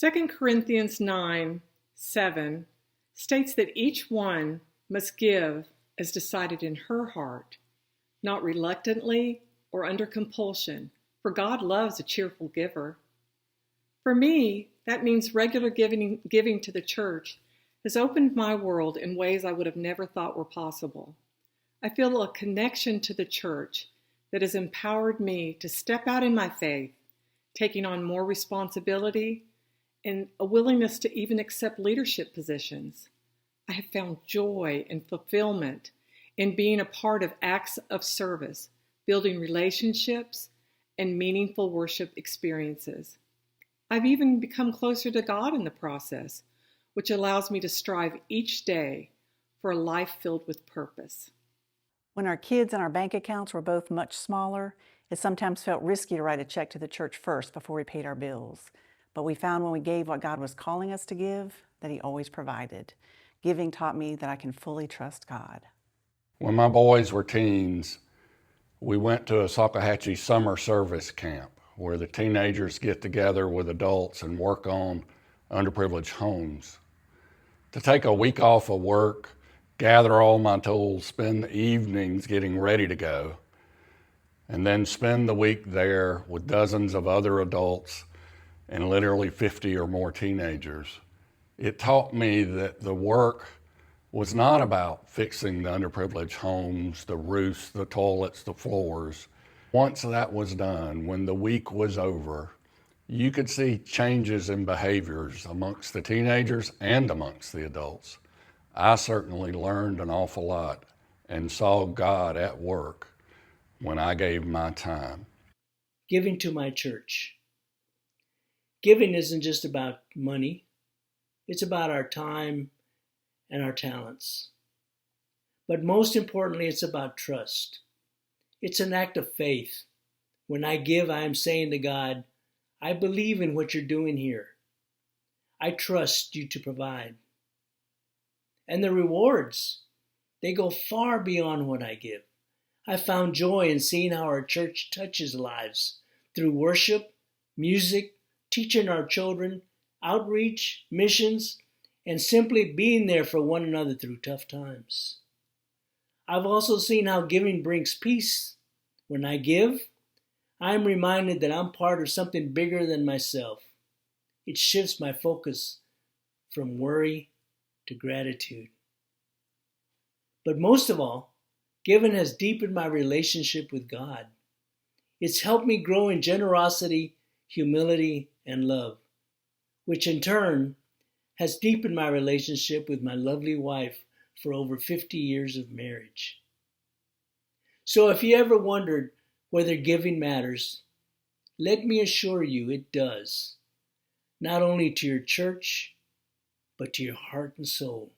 2 Corinthians 9:7 states that each one must give as decided in her heart, not reluctantly or under compulsion, for God loves a cheerful giver. For me, that means regular giving to the church has opened my world in ways I would have never thought were possible. I feel a connection to the church that has empowered me to step out in my faith, taking on more responsibility and a willingness to even accept leadership positions. I have found joy and fulfillment in being a part of acts of service, building relationships, and meaningful worship experiences. I've even become closer to God in the process, which allows me to strive each day for a life filled with purpose. When our kids and our bank accounts were both much smaller, it sometimes felt risky to write a check to the church first before we paid our bills. But we found when we gave what God was calling us to give, that He always provided. Giving taught me that I can fully trust God. When my boys were teens, we went to a Salkehatchie summer service camp where the teenagers get together with adults and work on underprivileged homes. To take a week off of work, gather all my tools, spend the evenings getting ready to go, and then spend the week there with dozens of other adults and literally 50 or more teenagers. It taught me that the work was not about fixing the underprivileged homes, the roofs, the toilets, the floors. Once that was done, when the week was over, you could see changes in behaviors amongst the teenagers and amongst the adults. I certainly learned an awful lot and saw God at work when I gave my time. Giving to my church. Giving isn't just about money. It's about our time and our talents. But most importantly, it's about trust. It's an act of faith. When I give, I am saying to God, I believe in what you're doing here. I trust you to provide. And the rewards, they go far beyond what I give. I found joy in seeing how our church touches lives through worship, music, teaching our children, outreach, missions, and simply being there for one another through tough times. I've also seen how giving brings peace. When I give, I am reminded that I'm part of something bigger than myself. It shifts my focus from worry to gratitude. But most of all, giving has deepened my relationship with God. It's helped me grow in generosity, humility, and love, which in turn has deepened my relationship with my lovely wife for over 50 years of marriage. So if you ever wondered whether giving matters, let me assure you it does. Not only to your church, but to your heart and soul.